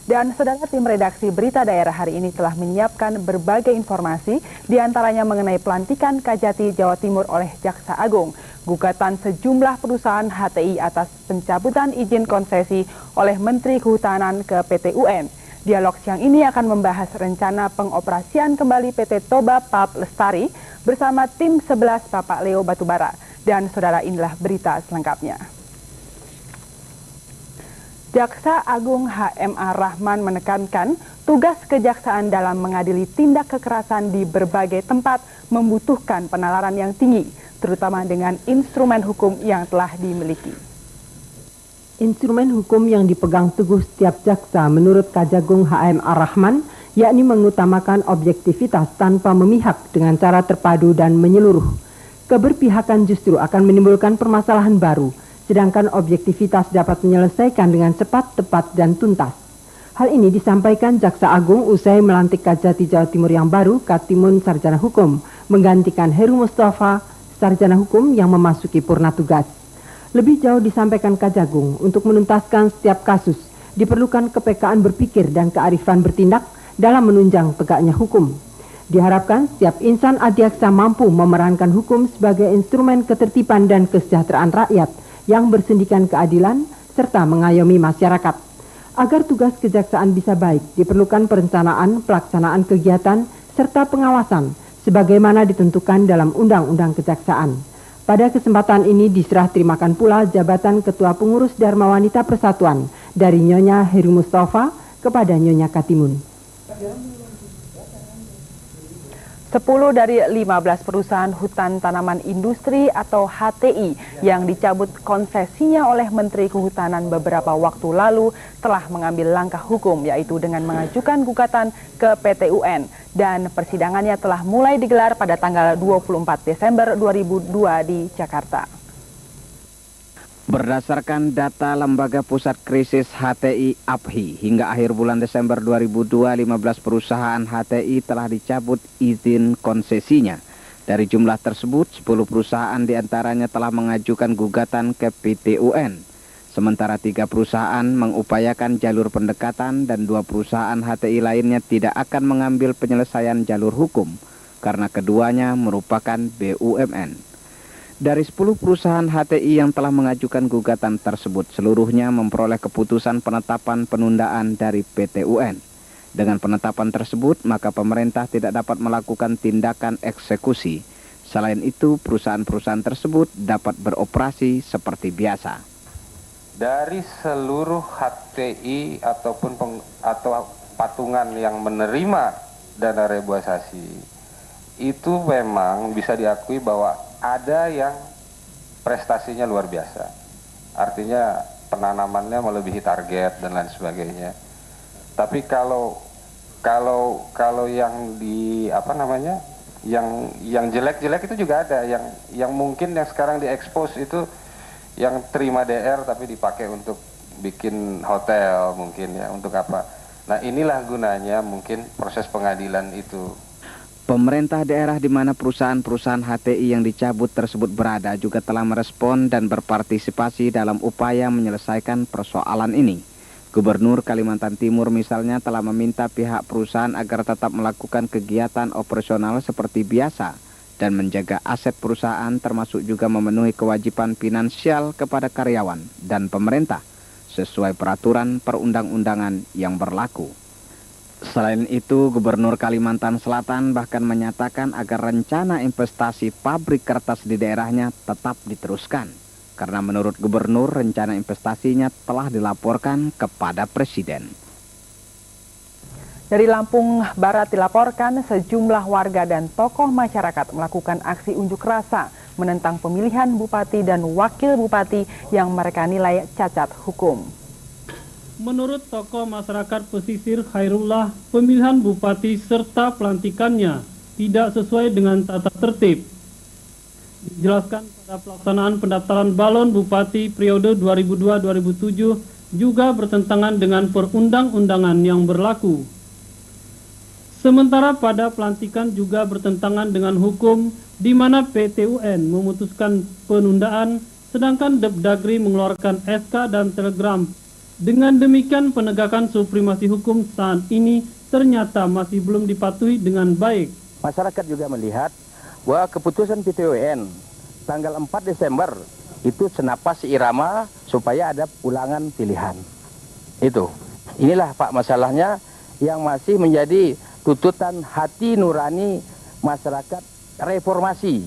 Dan saudara, tim redaksi Berita Daerah hari ini telah menyiapkan berbagai informasi, diantaranya mengenai pelantikan Kajati Jawa Timur oleh Jaksa Agung, gugatan sejumlah perusahaan HTI atas pencabutan izin konsesi oleh Menteri Kehutanan ke PT UN. Dialog siang ini akan membahas rencana pengoperasian kembali PT Toba Pulp Lestari bersama tim 11 Bapak Leo Batubara. Dan saudara, inilah berita selengkapnya. Jaksa Agung HMA Rahman menekankan tugas kejaksaan dalam mengadili tindak kekerasan di berbagai tempat membutuhkan penalaran yang tinggi, terutama dengan instrumen hukum yang telah dimiliki. Instrumen hukum yang dipegang teguh setiap jaksa menurut Kajagung HMA Rahman yakni mengutamakan objektivitas tanpa memihak dengan cara terpadu dan menyeluruh. Keberpihakan justru akan menimbulkan permasalahan baru, sedangkan objektivitas dapat menyelesaikan dengan cepat, tepat, dan tuntas. Hal ini disampaikan Jaksa Agung usai melantik Kajati Jawa Timur yang baru, Katimun Sarjana Hukum, menggantikan Heru Mustafa, Sarjana Hukum yang memasuki purna tugas. Lebih jauh disampaikan Kajagung, untuk menuntaskan setiap kasus, diperlukan kepekaan berpikir dan kearifan bertindak dalam menunjang tegaknya hukum. Diharapkan setiap insan adiaksa mampu memerankan hukum sebagai instrumen ketertiban dan kesejahteraan rakyat, yang bersendikan keadilan serta mengayomi masyarakat. Agar tugas kejaksaan bisa baik, diperlukan perencanaan, pelaksanaan kegiatan, serta pengawasan, sebagaimana ditentukan dalam Undang-Undang Kejaksaan. Pada kesempatan ini diserah terimakan pula jabatan Ketua Pengurus Dharma Wanita Persatuan dari Nyonya Heru Mustafa kepada Nyonya Katimun. 10 dari 15 perusahaan hutan tanaman industri atau HTI yang dicabut konsesinya oleh Menteri Kehutanan beberapa waktu lalu telah mengambil langkah hukum, yaitu dengan mengajukan gugatan ke PT UN. Dan persidangannya telah mulai digelar pada tanggal 24 Desember 2002 di Jakarta. Berdasarkan data Lembaga Pusat Krisis HTI APHI, hingga akhir bulan Desember 2002, 15 perusahaan HTI telah dicabut izin konsesinya. Dari jumlah tersebut, 10 perusahaan diantaranya telah mengajukan gugatan ke PT UN. Sementara 3 perusahaan mengupayakan jalur pendekatan dan 2 perusahaan HTI lainnya tidak akan mengambil penyelesaian jalur hukum, karena keduanya merupakan BUMN. Dari 10 perusahaan HTI yang telah mengajukan gugatan tersebut, seluruhnya memperoleh keputusan penetapan penundaan dari PT UN. Dengan penetapan tersebut, maka pemerintah tidak dapat melakukan tindakan eksekusi. Selain itu, perusahaan-perusahaan tersebut dapat beroperasi seperti biasa. Dari seluruh HTI atau patungan yang menerima dana reboisasi, itu memang bisa diakui bahwa ada yang prestasinya luar biasa, artinya penanamannya melebihi target dan lain sebagainya. Tapi kalau yang yang jelek-jelek itu juga ada, yang mungkin yang sekarang diekspos itu yang terima DR tapi dipakai untuk bikin hotel mungkin ya, untuk apa. Nah, inilah gunanya mungkin proses pengadilan itu. Pemerintah daerah di mana perusahaan-perusahaan HTI yang dicabut tersebut berada juga telah merespon dan berpartisipasi dalam upaya menyelesaikan persoalan ini. Gubernur Kalimantan Timur misalnya telah meminta pihak perusahaan agar tetap melakukan kegiatan operasional seperti biasa dan menjaga aset perusahaan, termasuk juga memenuhi kewajiban finansial kepada karyawan dan pemerintah sesuai peraturan perundang-undangan yang berlaku. Selain itu, Gubernur Kalimantan Selatan bahkan menyatakan agar rencana investasi pabrik kertas di daerahnya tetap diteruskan. Karena menurut Gubernur, rencana investasinya telah dilaporkan kepada Presiden. Dari Lampung Barat dilaporkan sejumlah warga dan tokoh masyarakat melakukan aksi unjuk rasa menentang pemilihan bupati dan wakil bupati yang mereka nilai cacat hukum. Menurut tokoh masyarakat pesisir Khairullah, pemilihan bupati serta pelantikannya tidak sesuai dengan tata tertib. Dijelaskan pada pelaksanaan pendaftaran balon bupati periode 2002-2007 juga bertentangan dengan perundang-undangan yang berlaku. Sementara pada pelantikan juga bertentangan dengan hukum di mana PT UN memutuskan penundaan, sedangkan Depdagri mengeluarkan SK dan telegram Dengan demikian, penegakan supremasi hukum saat ini ternyata masih belum dipatuhi dengan baik. Masyarakat juga melihat bahwa keputusan PT UN tanggal 4 Desember itu senapas seirama supaya ada ulangan pilihan. Inilah Pak masalahnya yang masih menjadi tuntutan hati nurani masyarakat reformasi.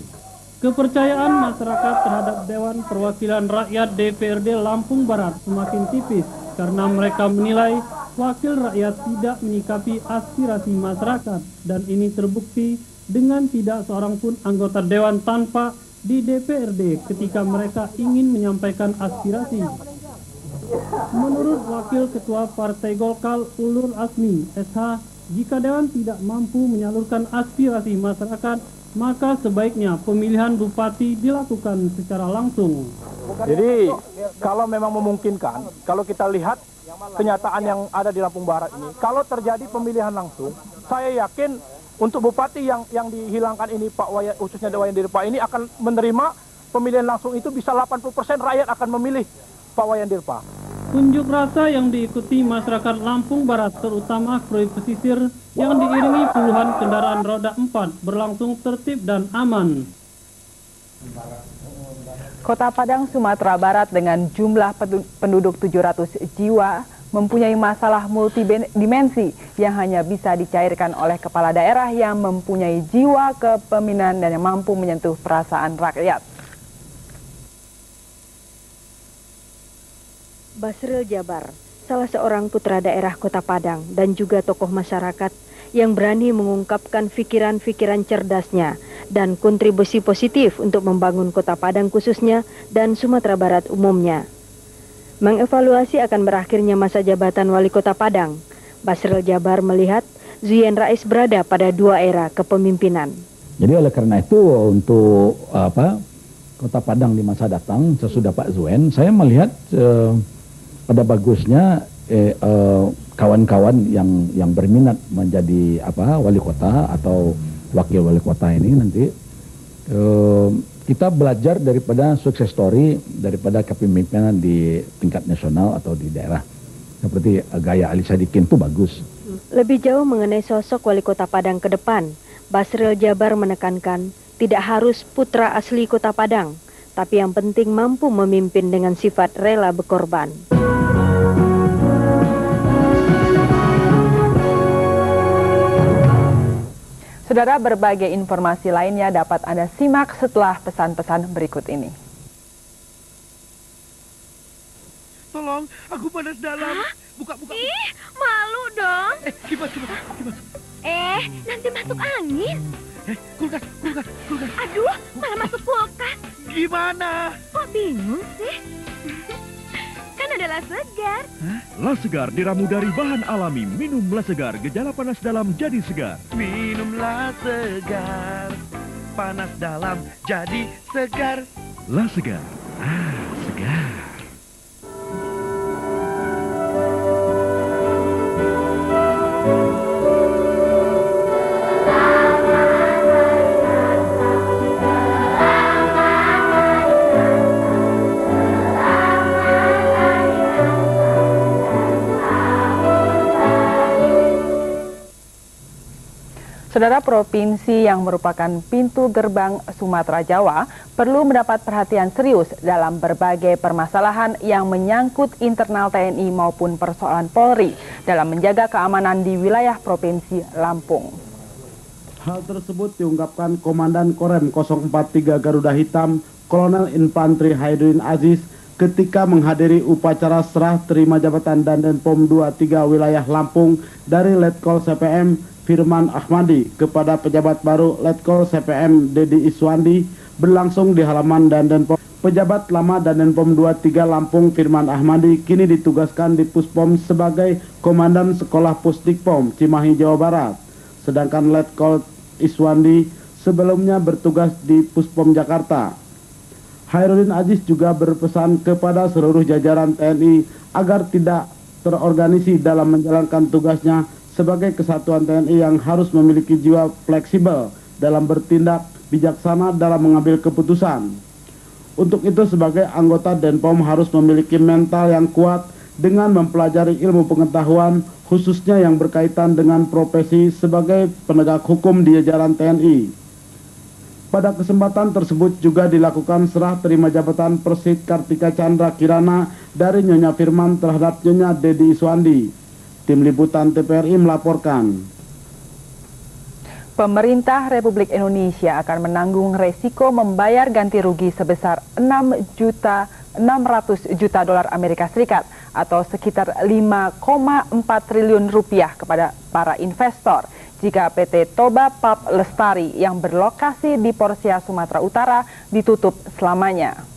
Kepercayaan masyarakat terhadap Dewan Perwakilan Rakyat DPRD Lampung Barat semakin tipis karena mereka menilai wakil rakyat tidak menyikapi aspirasi masyarakat, dan ini terbukti dengan tidak seorang pun anggota Dewan tanpa di DPRD ketika mereka ingin menyampaikan aspirasi. Menurut Wakil Ketua Partai Golkar Ulur Asmi SH, jika Dewan tidak mampu menyalurkan aspirasi masyarakat, maka sebaiknya pemilihan bupati dilakukan secara langsung. Jadi kalau memang memungkinkan, kalau kita lihat kenyataan yang ada di Lampung Barat ini, kalau terjadi pemilihan langsung, saya yakin untuk bupati yang dihilangkan ini Pak Wayan, khususnya Wayan Dirpa ini akan menerima pemilihan langsung itu, bisa 80% rakyat akan memilih Pak Wayan Dirpa. Unjuk rasa yang diikuti masyarakat Lampung Barat, terutama Kroy Pesisir, yang diiringi puluhan kendaraan roda 4, berlangsung tertib dan aman. Kota Padang, Sumatera Barat dengan jumlah penduduk 700 jiwa mempunyai masalah multidimensi yang hanya bisa dicairkan oleh kepala daerah yang mempunyai jiwa kepemimpinan dan yang mampu menyentuh perasaan rakyat. Basril Jabar, salah seorang putra daerah Kota Padang dan juga tokoh masyarakat yang berani mengungkapkan pikiran-pikiran cerdasnya dan kontribusi positif untuk membangun Kota Padang khususnya dan Sumatera Barat umumnya. Mengevaluasi akan berakhirnya masa jabatan Wali Kota Padang, Basril Jabar melihat Zuyen Rais berada pada dua era kepemimpinan. Jadi oleh karena itu untuk Kota Padang di masa datang sesudah Pak Zuyen, saya melihat pada bagusnya kawan-kawan yang berminat menjadi wali kota atau wakil wali kota ini nanti kita belajar daripada sukses story daripada kepemimpinan di tingkat nasional atau di daerah seperti gaya Ali Sadikin itu bagus. Lebih jauh mengenai sosok wali kota Padang ke depan, Basril Jabar menekankan tidak harus putra asli Kota Padang, tapi yang penting mampu memimpin dengan sifat rela berkorban. Saudara, berbagai informasi lainnya dapat Anda simak setelah pesan-pesan berikut ini. Tolong, aku panas dalam. Hah? Buka. Ih, malu dong. Gimana? Nanti masuk angin. Kulkas. Aduh, malah masuk kulkas. Gimana? Kok bingung sih? Kan ada La Segar. La Segar diramu dari bahan alami. Minum La Segar, gejala panas dalam jadi segar. Minum La Segar, panas dalam jadi segar. La Segar, segar. Saudara, provinsi yang merupakan pintu gerbang Sumatera Jawa perlu mendapat perhatian serius dalam berbagai permasalahan yang menyangkut internal TNI maupun persoalan Polri dalam menjaga keamanan di wilayah Provinsi Lampung. Hal tersebut diungkapkan Komandan Korem 043 Garuda Hitam, Kolonel Infantri Haidudin Aziz ketika menghadiri upacara serah terima jabatan Dandenpom 23 wilayah Lampung dari Letkol CPM Firman Ahmadi kepada pejabat baru Letkol CPM Dedi Iswandi berlangsung di halaman Dandenpom. Pejabat lama Dandenpom 23 Lampung Firman Ahmadi kini ditugaskan di Puspom sebagai Komandan Sekolah Pusdikpom Cimahi, Jawa Barat. Sedangkan Letkol Iswandi sebelumnya bertugas di Puspom Jakarta. Hairudin Aziz juga berpesan kepada seluruh jajaran TNI agar tidak terorganisir dalam menjalankan tugasnya sebagai kesatuan TNI yang harus memiliki jiwa fleksibel dalam bertindak, bijaksana dalam mengambil keputusan. Untuk itu sebagai anggota Denpom harus memiliki mental yang kuat dengan mempelajari ilmu pengetahuan khususnya yang berkaitan dengan profesi sebagai penegak hukum di jajaran TNI. Pada kesempatan tersebut juga dilakukan serah terima jabatan Persit Kartika Chandra Kirana dari Nyonya Firman terhadap Nyonya Dedi Iswandi. Tim Liputan TVRI melaporkan. Pemerintah Republik Indonesia akan menanggung resiko membayar ganti rugi sebesar 600 juta dolar Amerika Serikat atau sekitar 5,4 triliun rupiah kepada para investor jika PT Toba Pulp Lestari yang berlokasi di Porsia, Sumatera Utara ditutup selamanya.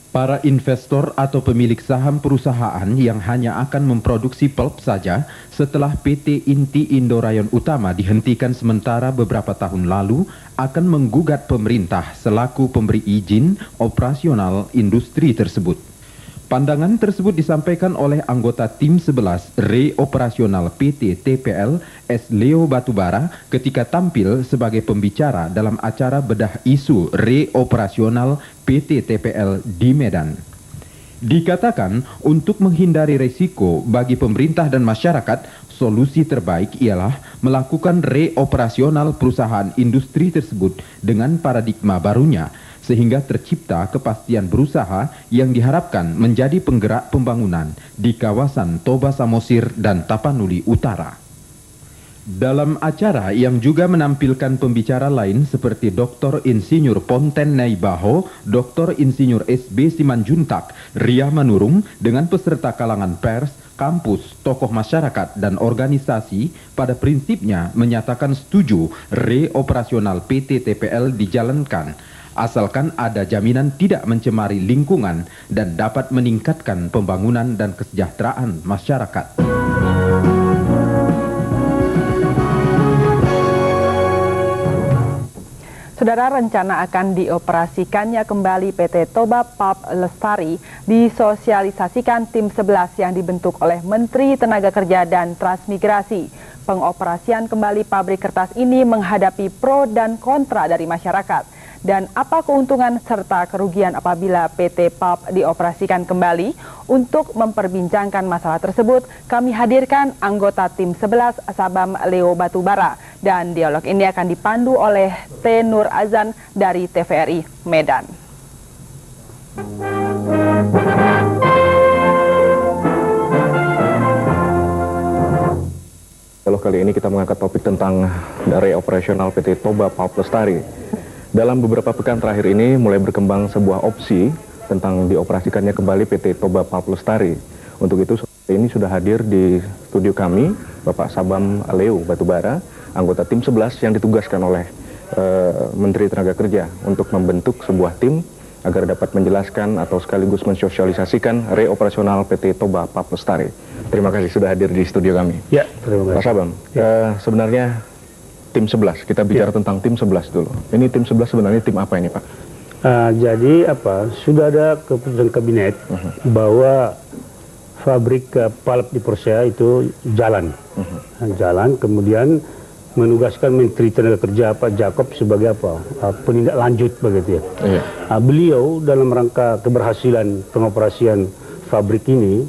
Para investor atau pemilik saham perusahaan yang hanya akan memproduksi pulp saja setelah PT Inti Indo Rayon Utama dihentikan sementara beberapa tahun lalu akan menggugat pemerintah selaku pemberi izin operasional industri tersebut. Pandangan tersebut disampaikan oleh anggota tim 11 Re-Operasional PT TPL S. Leo Batubara ketika tampil sebagai pembicara dalam acara bedah isu Re-Operasional PT TPL di Medan. Dikatakan untuk menghindari risiko bagi pemerintah dan masyarakat, solusi terbaik ialah melakukan re-operasional perusahaan industri tersebut dengan paradigma barunya, sehingga tercipta kepastian berusaha yang diharapkan menjadi penggerak pembangunan di kawasan Toba Samosir dan Tapanuli Utara. Dalam acara yang juga menampilkan pembicara lain seperti Dr. Insinyur Ponten Naibaho, Dr. Insinyur SB Simanjuntak, Ria Manurung dengan peserta kalangan pers, kampus, tokoh masyarakat, dan organisasi pada prinsipnya menyatakan setuju re-operasional PT TPL dijalankan asalkan ada jaminan tidak mencemari lingkungan dan dapat meningkatkan pembangunan dan kesejahteraan masyarakat. Saudara, rencana akan dioperasikannya kembali PT Toba Pulp Lestari disosialisasikan tim 11 yang dibentuk oleh Menteri Tenaga Kerja dan Transmigrasi. Pengoperasian kembali pabrik kertas ini menghadapi pro dan kontra dari masyarakat. Dan apa keuntungan serta kerugian apabila PT Pulp dioperasikan kembali? Untuk memperbincangkan masalah tersebut, kami hadirkan anggota tim 11 Sabam Leo Batubara. Dan dialog ini akan dipandu oleh T. Nur Azan dari TVRI Medan. Kalau kali ini kita mengangkat topik tentang dari operasional PT Toba Pulp Lestari. Dalam beberapa pekan terakhir ini mulai berkembang sebuah opsi tentang dioperasikannya kembali PT Toba Pulp Lestari. Untuk itu ini sudah hadir di studio kami Bapak Sabam Leo Batubara, anggota tim 11 yang ditugaskan oleh Menteri Tenaga Kerja untuk membentuk sebuah tim agar dapat menjelaskan atau sekaligus mensosialisasikan re-operasional PT Toba Pulp Lestari. Terima kasih sudah hadir di studio kami. Ya, terima kasih. Pak Sabam, sebenarnya tim 11, kita bicara tentang tim 11 dulu. Ini tim 11 sebenarnya tim apa ini, Pak? Jadi sudah ada keputusan kabinet bahwa fabrik pulp di Porsia itu jalan. Jalan, kemudian menugaskan Menteri Tenaga Kerja Pak Jakob sebagai penindak lanjut begitu ya. Iya. Beliau dalam rangka keberhasilan pengoperasian fabrik ini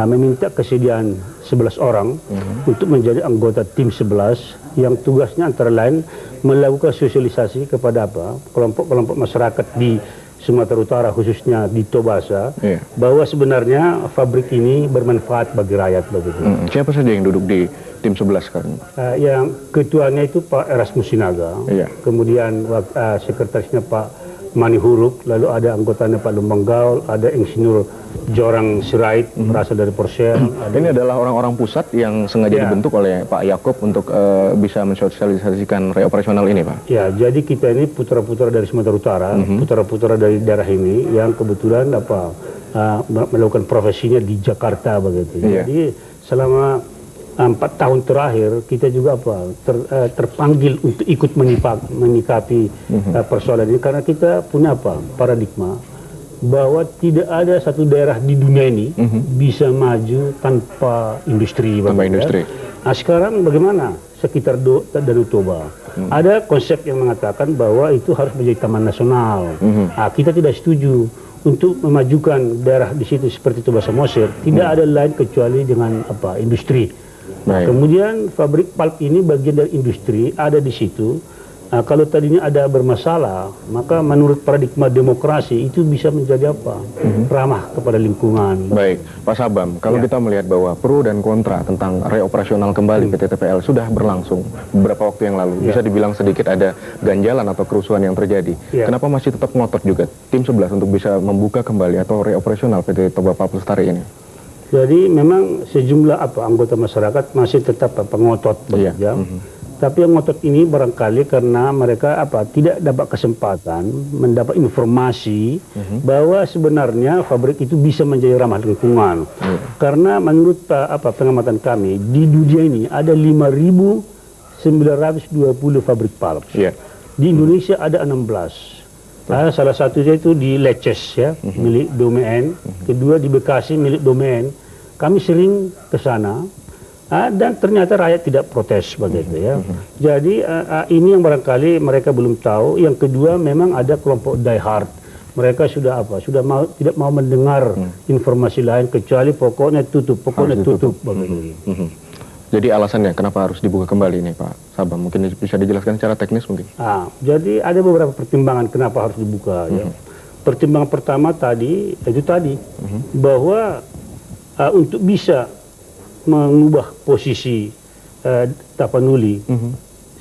meminta kesediaan 11 orang untuk menjadi anggota tim 11 yang tugasnya antara lain melakukan sosialisasi kepada kelompok-kelompok masyarakat di Sumatera Utara khususnya di Tobasa bahwa sebenarnya fabrik ini bermanfaat bagi rakyat begitu. Siapa saja yang duduk di tim 11 sekarang? Yang ketuanya itu Pak Erasmus Sinaga, kemudian sekretarisnya Pak Mani Huruk, lalu ada anggotanya Pak Lumbang Gaul, ada Insinyur Jorang Sirait berasal dari Porsia. Ini adalah orang-orang pusat yang sengaja dibentuk oleh Pak Yakob untuk bisa mensosialisasikan reoperasional ini, Pak. Ya, jadi kita ini putra-putra dari Sumatera Utara, putra-putra dari daerah ini yang kebetulan melakukan profesinya di Jakarta begitu. Jadi selama 4 tahun terakhir kita juga terpanggil untuk ikut menyikapi persoalan ini karena kita punya paradigma bahwa tidak ada satu daerah di dunia ini bisa maju tanpa industri. Nah, sekarang bagaimana sekitar Danau Toba? Ada konsep yang mengatakan bahwa itu harus menjadi taman nasional. Kita tidak setuju untuk memajukan daerah di situ seperti Toba Samosir tidak ada lain kecuali dengan industri. Kemudian fabrik pulp ini bagian dari industri ada di situ. Kalau tadinya ada bermasalah, maka menurut paradigma demokrasi itu bisa menjadi ramah kepada lingkungan. Baik, Pak Sabam, kalau kita melihat bahwa pro dan kontra tentang reoperasional kembali PT TPL sudah berlangsung beberapa waktu yang lalu, bisa dibilang sedikit ada ganjalan atau kerusuhan yang terjadi. Kenapa masih tetap ngotot juga tim 11 untuk bisa membuka kembali atau reoperasional PT Toba Pulp Lestari ini? Jadi memang sejumlah anggota masyarakat masih tetap ngotot bekerja. Tapi yang ngotot ini barangkali karena mereka tidak dapat kesempatan mendapat informasi bahwa sebenarnya fabrik itu bisa menjadi ramah lingkungan. Karena menurut pengamatan kami di dunia ini ada 5.920 fabrik pulp. Di Indonesia ada 16. Salah satunya itu di Leces milik Domain. Kedua di Bekasi milik Domain. Kami sering ke sana. Dan ternyata rakyat tidak protes begitu ya. Jadi ini yang barangkali mereka belum tahu. Yang kedua memang ada kelompok die hard. Mereka sudah tidak mau mendengar informasi lain kecuali pokoknya tutup begitu. Jadi alasannya kenapa harus dibuka kembali nih Pak Sabam? Mungkin bisa dijelaskan secara teknis mungkin. Jadi ada beberapa pertimbangan kenapa harus dibuka ya. Pertimbangan pertama tadi bahwa untuk bisa mengubah posisi Tapanuli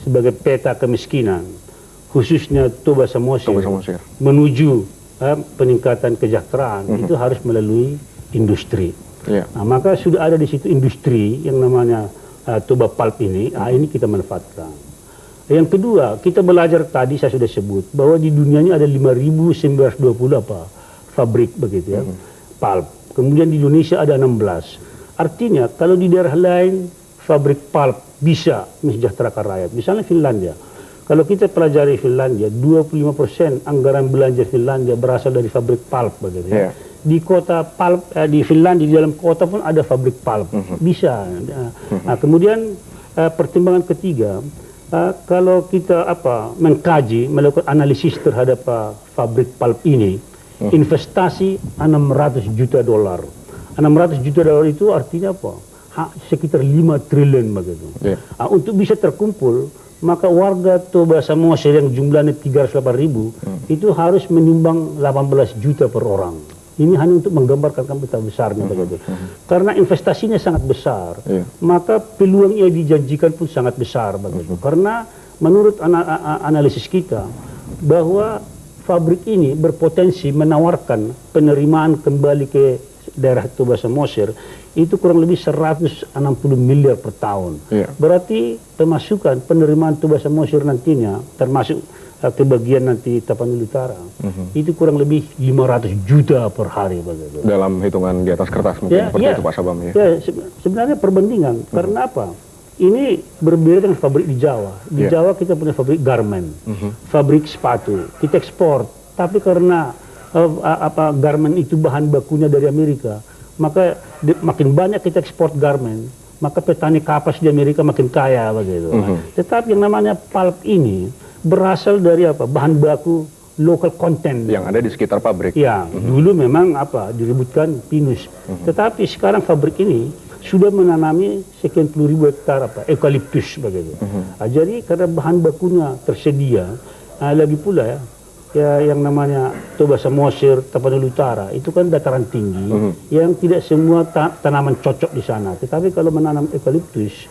sebagai peta kemiskinan, khususnya Toba Samosir menuju peningkatan kesejahteraan itu harus melalui industri. Maka sudah ada di situ industri yang namanya Toba Pulp ini, ini kita manfaatkan. Yang kedua, kita belajar tadi saya sudah sebut bahwa di dunia ini ada 5.920 fabrik begitu ya, pulp. Kemudian di Indonesia ada 16. Artinya kalau di daerah lain fabrik pulp bisa mensejahterakan rakyat. Misalnya Finlandia. Kalau kita pelajari Finlandia, 25% anggaran belanja Finlandia berasal dari fabrik pulp begitu ya. Di kota pulp di Finlandia di dalam kota pun ada fabrik pulp. Bisa. Kemudian pertimbangan ketiga, kalau kita mengkaji, melakukan analisis terhadap fabrik pulp ini, investasi $600 juta. 600 juta dolar itu artinya sekitar 5 triliun begitu. Untuk bisa terkumpul, maka warga Toba Samosir yang jumlahnya 308.000 itu harus menyumbang 18 juta per orang. Ini hanya untuk menggambarkan betapa besarnya begitu. Karena investasinya sangat besar, maka peluang yang dijanjikan pun sangat besar begitu. Karena menurut analisis kita bahwa fabrik ini berpotensi menawarkan penerimaan kembali ke daerah Toba Samosir itu kurang lebih 160 miliar per tahun. Berarti pemasukan penerimaan Toba Samosir nantinya termasuk kebagian nanti Tapanuli Utara itu kurang lebih 500 juta per hari begitu. Dalam hitungan di atas kertas mungkin seperti itu Pak Sabam ya. Sebenarnya perbandingan karena ini berbeda dengan fabrik di Jawa. Di Jawa kita punya fabrik garment, fabrik sepatu, kita ekspor. Tapi karena garment itu bahan bakunya dari Amerika, maka makin banyak kita ekspor garment, maka petani kapas di Amerika makin kaya begitu. Tetapi yang namanya pulp ini berasal dari bahan baku local content yang ada di sekitar pabrik. Dulu memang diributkan pinus. Tetapi sekarang pabrik ini sudah menanami sekian puluh ribu hektar eukaliptus begitu. Jadi karena bahan bakunya tersedia, lagi pula yang namanya Toba Samosir, Tapanuli Utara itu kan dataran tinggi yang tidak semua tanaman cocok di sana. Tetapi kalau menanam eukaliptus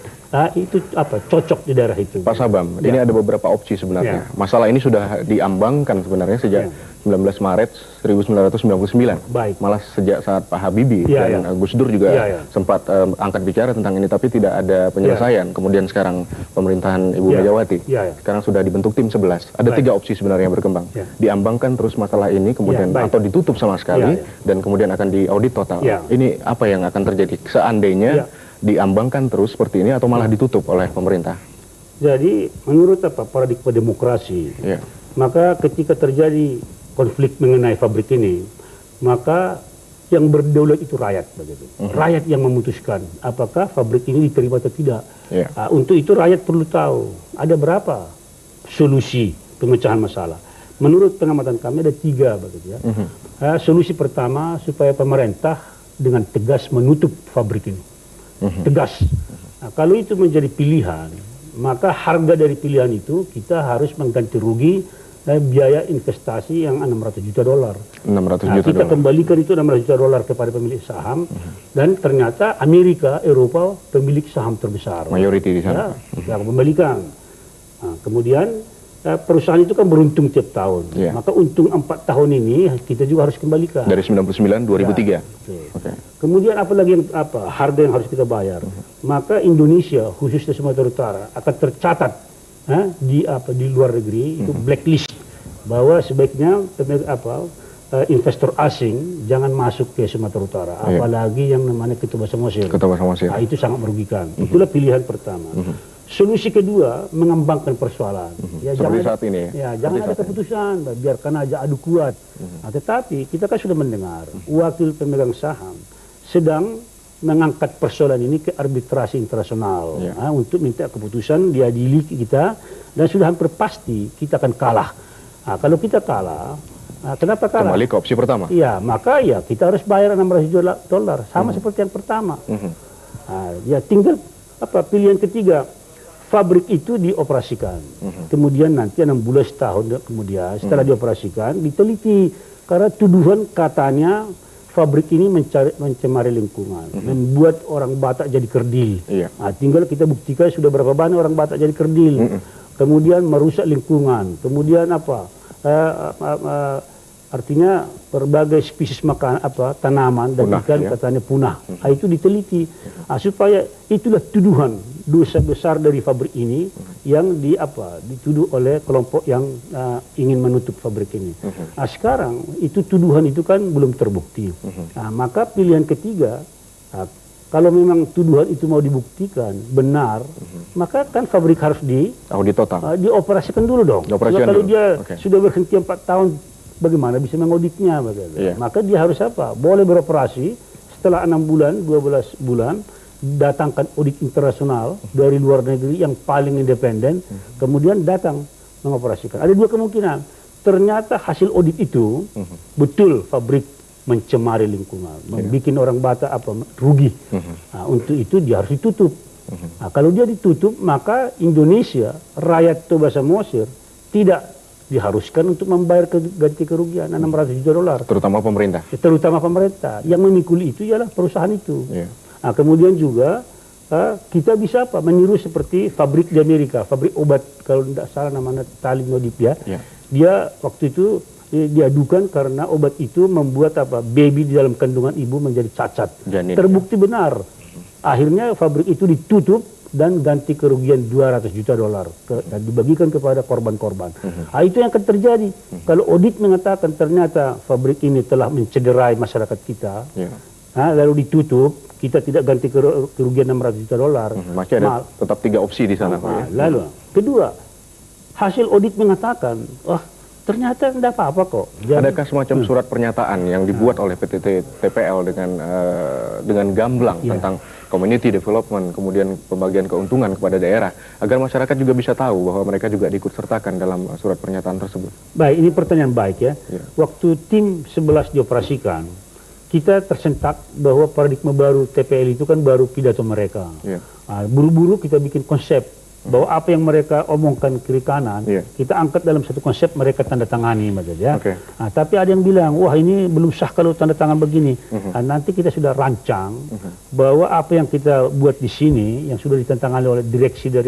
itu cocok di daerah itu. Pak Sabam, ini ada beberapa opsi sebenarnya. Masalah ini sudah diambangkan sebenarnya sejak 19 Maret 1999. Malah sejak saat Pak Habibie dan Gus Dur juga sempat angkat bicara tentang ini, tapi tidak ada penyelesaian. Kemudian sekarang pemerintahan Ibu Megawati, sekarang sudah dibentuk tim 11. Ada 3 opsi sebenarnya yang berkembang. Diambangkan terus masalah ini, kemudian atau ditutup sama sekali, dan kemudian akan diaudit total. Ini apa yang akan terjadi seandainya diambangkan terus seperti ini atau malah ditutup oleh pemerintah? Jadi menurut paradigma demokrasi, maka ketika terjadi konflik mengenai fabrik ini, maka yang berdaulat itu rakyat begitu. Rakyat yang memutuskan apakah fabrik ini diterima atau tidak. Untuk itu rakyat perlu tahu ada berapa solusi pemecahan masalah. menurut pengamatan kami ada 3 begitu ya. Solusi pertama supaya pemerintah dengan tegas menutup fabrik ini. Tegas. Nah, kalau itu menjadi pilihan, maka harga dari pilihan itu kita harus mengganti rugi biaya investasi yang 600 juta dolar. 600 juta kita dolar. kembalikan itu 600 juta dolar kepada pemilik saham, dan ternyata Amerika, Eropa pemilik saham terbesar. Mayority di sana. Ya, kembalikan. Nah, kemudian perusahaan itu kan beruntung tiap tahun. Maka untung 4 tahun ini kita juga harus kembalikan. Dari 99 2003. Okay. Kemudian apalagi harga yang harus kita bayar. Maka Indonesia khususnya Sumatera Utara akan tercatat di luar negeri itu blacklist bahwa sebaiknya investor asing jangan masuk ke Sumatera Utara, apalagi yang namanya Ketua Bahasa Mesir. Nah, itu sangat merugikan. Itulah pilihan pertama. Solusi kedua, mengembangkan persoalan. Seperti saat ini. Jangan ada keputusan, biarkan aja adu kuat. Nah, tetapi kita kan sudah mendengar wakil pemegang saham sedang mengangkat persoalan ini ke arbitrasi internasional untuk minta keputusan diadili kita, dan sudah hampir pasti kita akan kalah. Nah, kalau kita kalah, kenapa kalah? Kembali ke opsi pertama. Iya, maka kita harus bayar 600 juta dolar sama seperti yang pertama. Tinggal pilihan ketiga. Fabrik itu dioperasikan, kemudian nanti 6 bulan setahun kemudian setelah dioperasikan diteliti, karena tuduhan katanya fabrik ini mencemari lingkungan, membuat orang Batak jadi kerdil. Nah, tinggal kita buktikan sudah berapa banyak orang Batak jadi kerdil, kemudian merusak lingkungan, kemudian artinya berbagai spesies tanaman dan ikan katanya punah. Itu diteliti supaya itulah tuduhan dosa besar dari fabrik ini yang dituduh oleh kelompok yang ingin menutup fabrik ini. Sekarang itu tuduhan itu kan belum terbukti. Maka pilihan ketiga, kalau memang tuduhan itu mau dibuktikan benar, maka kan fabrik harus dioperasikan dulu dong. Kalau dia sudah berhenti 4 tahun, bagaimana bisa mengauditnya? Maka dia harus boleh beroperasi setelah 6 bulan, 12 bulan, datangkan audit internasional dari luar negeri yang paling independen, kemudian datang mengoperasikan. Ada 2 kemungkinan. Ternyata hasil audit itu betul fabrik mencemari lingkungan, membuat orang Batak rugi. Untuk itu dia harus ditutup. Kalau dia ditutup, maka Indonesia, rakyat Bahasa Mesir tidak diharuskan untuk membayar ganti kerugian 600 juta dolar. Terutama pemerintah. Terutama pemerintah. Yang memikul itu ialah perusahaan itu. Kemudian juga kita bisa meniru seperti fabrik di Amerika, fabrik obat, kalau tidak salah namanya Tylenol. Dia waktu itu diadukan karena obat itu membuat baby di dalam kandungan ibu menjadi cacat. Terbukti benar. Akhirnya fabrik itu ditutup dan ganti kerugian 200 juta dolar dan dibagikan kepada korban-korban. Itu yang akan terjadi. Kalau audit mengatakan ternyata fabrik ini telah mencederai masyarakat kita, lalu ditutup, kita tidak ganti kerugian 600 juta dolar. Masih ada tetap 3 opsi di sana. Lalu, kedua, hasil audit mengatakan, ternyata tidak apa-apa kok. Adakah semacam surat pernyataan yang dibuat oleh PT TPL dengan gamblang tentang community development, kemudian pembagian keuntungan kepada daerah, agar masyarakat juga bisa tahu bahwa mereka juga diikut sertakan dalam surat pernyataan tersebut? Baik, ini pertanyaan baik ya. Waktu tim 11 dioperasikan, kita tersentak bahwa paradigma baru TPL itu kan baru pidato mereka. Buru-buru kita bikin konsep bahwa apa yang mereka omongkan kiri kanan, kita angkat dalam satu konsep, mereka tanda tangani. Tapi ada yang bilang, wah ini belum sah kalau tanda tangan begini. Nanti kita sudah rancang bahwa apa yang kita buat di sini, yang sudah ditantangani oleh direksi dari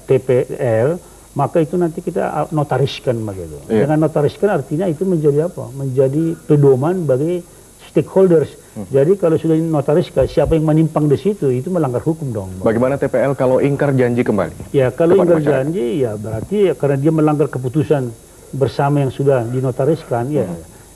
TPL, maka itu nanti kita notariskan begitu. Dengan notariskan artinya itu menjadi menjadi pedoman bagi stakeholders. Jadi kalau sudah notariskan, siapa yang menyimpang di situ itu melanggar hukum dong. Bagaimana TPL kalau ingkar janji kembali? Ya, kalau ingkar janji ya berarti karena dia melanggar keputusan bersama yang sudah dinotariskan,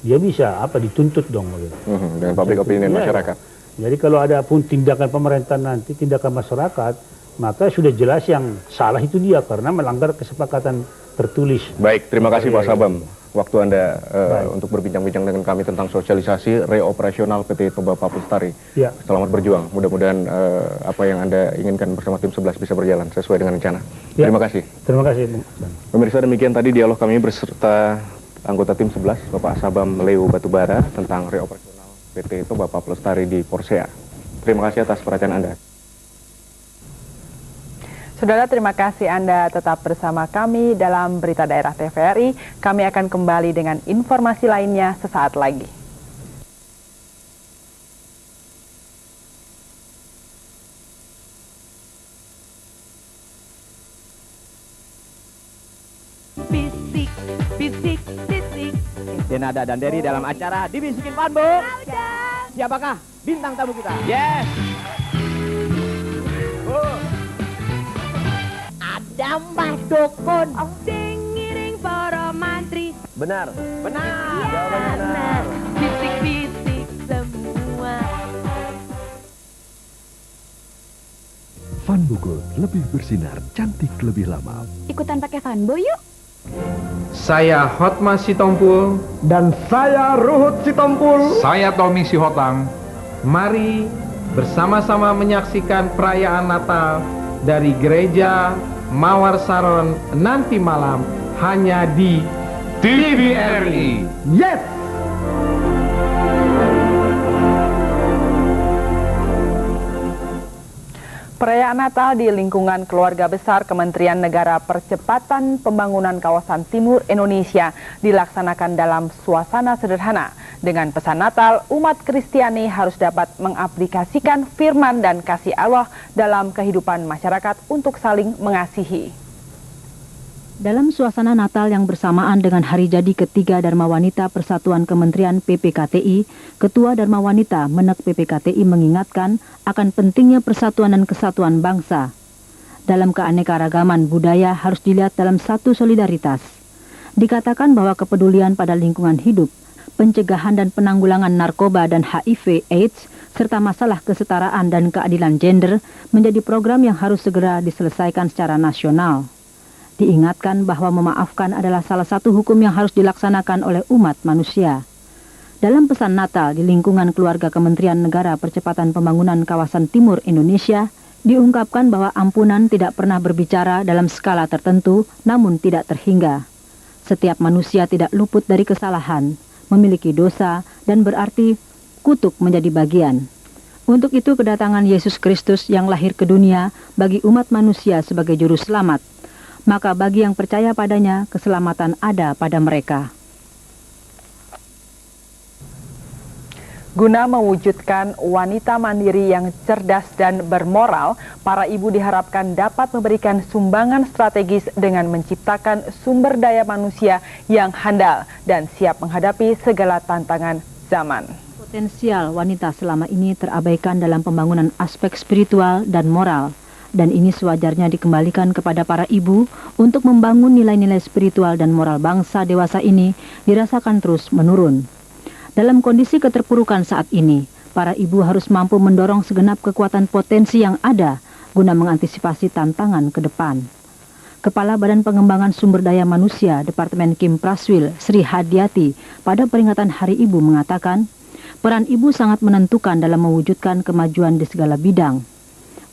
dia bisa dituntut dong begitu. Dengan public opinion masyarakat. Jadi kalau ada pun tindakan pemerintah nanti, tindakan masyarakat, maka sudah jelas yang salah itu dia karena melanggar kesepakatan tertulis. Baik, terima kasih Pak Sabam. Waktu Anda untuk berbincang-bincang dengan kami tentang sosialisasi reoperasional PT Toba Papustari. Selamat berjuang. Mudah-mudahan apa yang Anda inginkan bersama tim 11 bisa berjalan sesuai dengan rencana. Terima kasih. Terima kasih, Bung. Pemirsa, demikian tadi dialog kami beserta anggota tim 11, Bapak Sabam Leo Batubara, tentang reoperasional PT Toba Pelestari di Porsea. Terima kasih atas perhatian Anda. Saudara, terima kasih Anda tetap bersama kami dalam Berita Daerah TVRI. Kami akan kembali dengan informasi lainnya sesaat lagi. Bisik. Denada dan Derry dalam acara Dibisikin Fan, Bu. Siapakah bintang tamu kita? Yes. Ada Mbah Dukun. Ngiring para mantri. Benar. Jawabannya benar. Bisik semua. Fan Bogor lebih bersinar, cantik lebih lama. Ikutan pakai Fanbo yuk. Saya Hotma Sitompul. Dan saya Ruhut Sitompul. Saya Tommy Sihotang. Mari bersama-sama menyaksikan perayaan Natal dari Gereja Mawar Saron nanti malam hanya di TVRI. Yes! Perayaan Natal di lingkungan keluarga besar Kementerian Negara Percepatan Pembangunan Kawasan Timur Indonesia dilaksanakan dalam suasana sederhana. Dengan pesan Natal, umat Kristiani harus dapat mengaplikasikan firman dan kasih Allah dalam kehidupan masyarakat untuk saling mengasihi. Dalam suasana Natal yang bersamaan dengan hari jadi ketiga Dharma Wanita Persatuan Kementerian PPKTI, Ketua Dharma Wanita Menek PPKTI mengingatkan akan pentingnya persatuan dan kesatuan bangsa. Dalam keanekaragaman budaya harus dilihat dalam satu solidaritas. Dikatakan bahwa kepedulian pada lingkungan hidup, pencegahan dan penanggulangan narkoba dan HIV/AIDS, serta masalah kesetaraan dan keadilan gender menjadi program yang harus segera diselesaikan secara nasional. Diingatkan bahwa memaafkan adalah salah satu hukum yang harus dilaksanakan oleh umat manusia. Dalam pesan Natal di lingkungan keluarga Kementerian Negara Percepatan Pembangunan Kawasan Timur Indonesia, diungkapkan bahwa ampunan tidak pernah berbicara dalam skala tertentu, namun tidak terhingga. Setiap manusia tidak luput dari kesalahan, memiliki dosa, dan berarti kutuk menjadi bagian. Untuk itu kedatangan Yesus Kristus yang lahir ke dunia bagi umat manusia sebagai juru selamat. Maka bagi yang percaya padanya, keselamatan ada pada mereka. Guna mewujudkan wanita mandiri yang cerdas dan bermoral, para ibu diharapkan dapat memberikan sumbangan strategis dengan menciptakan sumber daya manusia yang handal dan siap menghadapi segala tantangan zaman. Potensial wanita selama ini terabaikan dalam pembangunan aspek spiritual dan moral. Dan ini sewajarnya dikembalikan kepada para ibu untuk membangun nilai-nilai spiritual dan moral bangsa dewasa ini dirasakan terus menurun. Dalam kondisi keterpurukan saat ini, para ibu harus mampu mendorong segenap kekuatan potensi yang ada guna mengantisipasi tantangan ke depan. Kepala Badan Pengembangan Sumber Daya Manusia Departemen Kim Praswil, Sri Hadiati, pada peringatan Hari Ibu mengatakan, peran ibu sangat menentukan dalam mewujudkan kemajuan di segala bidang.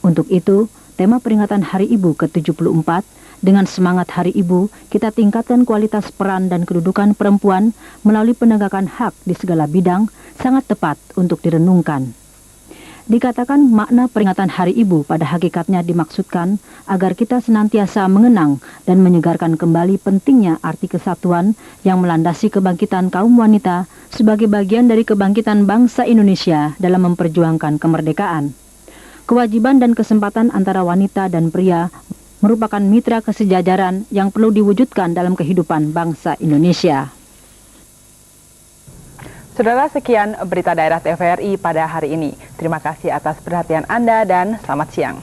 Untuk itu, tema peringatan Hari Ibu ke-74, dengan semangat Hari Ibu, kita tingkatkan kualitas peran dan kedudukan perempuan melalui penegakan hak di segala bidang, sangat tepat untuk direnungkan. Dikatakan makna peringatan Hari Ibu pada hakikatnya dimaksudkan agar kita senantiasa mengenang dan menyegarkan kembali pentingnya arti kesatuan yang melandasi kebangkitan kaum wanita sebagai bagian dari kebangkitan bangsa Indonesia dalam memperjuangkan kemerdekaan. Kewajiban dan kesempatan antara wanita dan pria merupakan mitra kesejajaran yang perlu diwujudkan dalam kehidupan bangsa Indonesia. Saudara, sekian Berita Daerah TVRI pada hari ini. Terima kasih atas perhatian Anda dan selamat siang.